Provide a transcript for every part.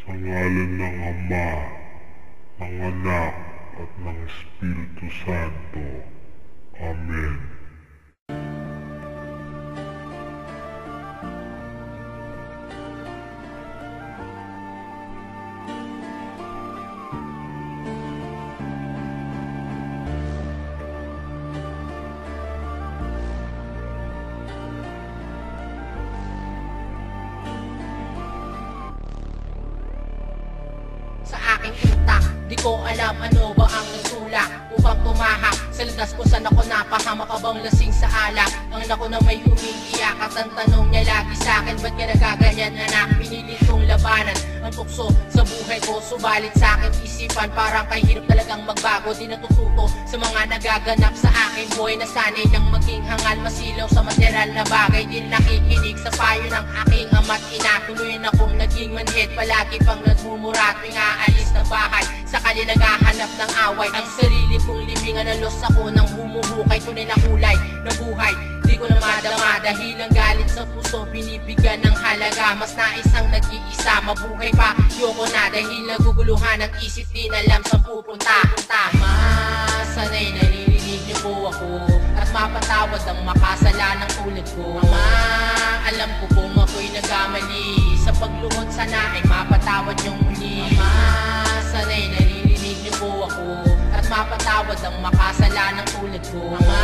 Sa ngalan ng Ama, ng Anak, at ng Espiritu Santo. Amen. Sa aking utak, di ko alam ano ba ang nagsulak upang tumahak sa landas kung saan ako napahamak. Abang lasing sa alak, ang ako na may umiiyak. At ang tanong niya lagi sa'kin, ba't ka nagaganyan anak? Pinilit kong labanan ang tukso sa buhay ko, subalit sa'kin isipan parang kahirap talagang magbago. Di natututo sa mga nagaganap sa akin boy, nasanay lang maging hangal, masilaw sa material na bagay. Di nakikinig sa payo ng aking ama't ina. Tuloy na akong naging manhid, palagi pang nagmumura tuwing aalis ng bahay. Sakali naghahanap ng away, ang sarili kong libingan, nalos ako ng humuhukay. Tunay na kulay ng buhay, di ko na madama dahil ang galit sa puso binibigyan ng halaga. Mas naisang nag-iisa, mabuhay pa yoko na dahil naguguluhan ang isip, di na alam saan pupunta. Masanay naririnig niyo po ako at mapatawad ang makasalanang tulad ko. Ama, alam ko kung ako'y nagkamali, sa pagluhod sana ay mapatawad niyong muli. Ama, sanay naririnig niyo po ako at mapatawad ang makasalanang tulad ko. Ama,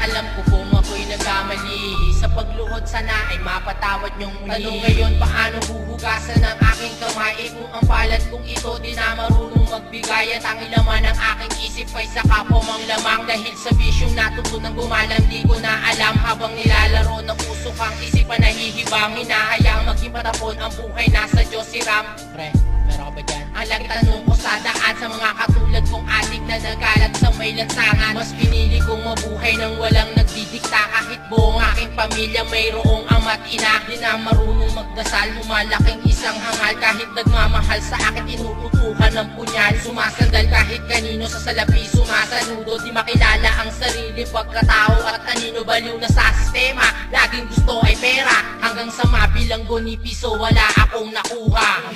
alam ko kung ako'y nagkamali, sa pagluhod sana ay mapatawad niyong muli. Tanong ngayon, paano huhugasan ang aking kamay kung ang palad kong ito di na marunong magbigay? At ang ilaman ng aking isip ay sa kapwa mang lamang, dahil sa bisyong natutunang gumalang di ko na alam. Habang nilalaro ng puso kang isipan nahihibang, hinahayaang maging patapon ang buhay, nasa Diyos si Ram. Pre, meron ka ba dyan? Ang lagi tanong ko sa daan sa mga katulad kong adik na nagalat sa may lansangan. Mas pinili kong mabuhay nang walang nagdidikta, kahit buong aking pamilya mayroong ama't ina. Di na marunong magdasal, lumalaking isang hangal, kahit nagmamahal sa akin tinututuhan ng punyal. Sumasandal kahit kanino sa salapi, sumasaludo, di makilala ang sarili pagkatao at anino, baliw na sa sistema. Laging gusto ay pera, hanggang sa mabilanggo ni piso wala akong nakuha.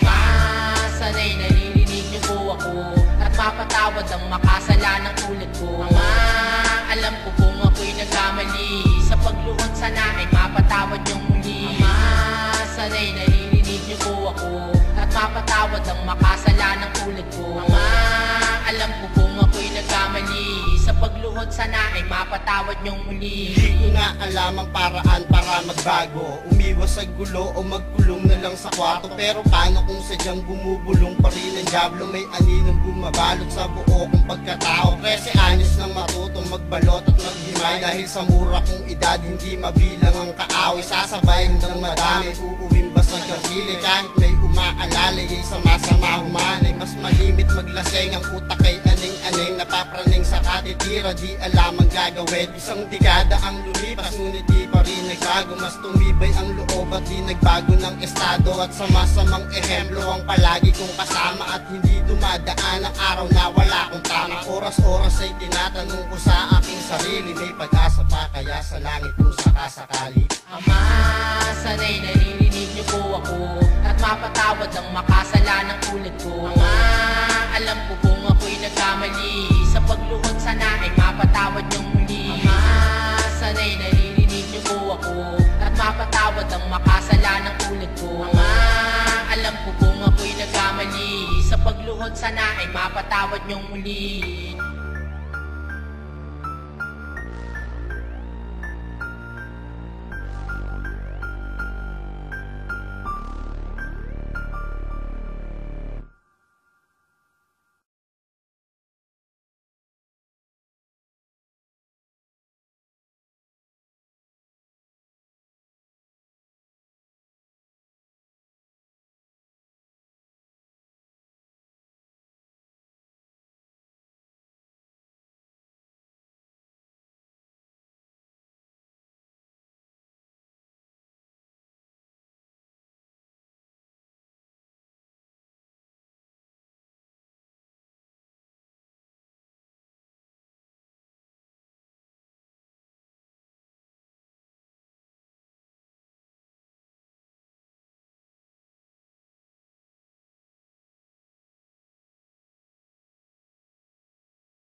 Sanay naririnig niyo po ako at mapatawad ang makasalanang tulad ko. Ama, alam ko kung ako'y nagkamali, sa pagluhod sana ay mapatawad niyong muli. Ama, sanay naririnig niyo po ako at mapatawad ang makasalanang tulad ko. Ama, alam ko kung ako'y nagkamali, sa pagluhod sana ay mapatawad niyong muli. Hindi ko na alam ang paraan para magbago, umiwas sa gulo o magkulong na lang sa kwarto. Pero paano kung sadyang bumubulong pa rin ang diablo? May aninong bumabalot sa buo kong pagkatao. 13 anyos nang matutong magbalot at maghimay, dahil sa mura kong edad hindi mabilang ang kaaway. Sasabay ng madami, uuwing ba sa kasili, kahit may umaalalay ay sama-sama humanay. Mas malimit maglaseng, ang utak ay aning-aning, napapraning sa katitira, di alam ang gagawin. Isang dekada ang lumipas, ngunit di pa rin nagbago. Mas tumibay ang loob at di nagbago ng estado, at sa masamang ehemplo ang palagi kong kasama. At hindi dumadaan ang araw na wala akong tama. Oras-oras ay tinatanong ko sa aking sarili, may pag-asa pa kaya sa langit kung sakasakali. Ama, sanay naririnig niyo po ako at mapatawad ang makasalanang tulad ko. Ama, alam ko kung ako'y nagkamali, sa pagluhod sana ay mapatawad niyong muli. Ama, sanay naririnig niyo po ako at mapatawad ang makasalanang tulad ko. Ama, alam ko kung ako'y nagkamali, sa pagluhod sana ay mapatawad niyong muli.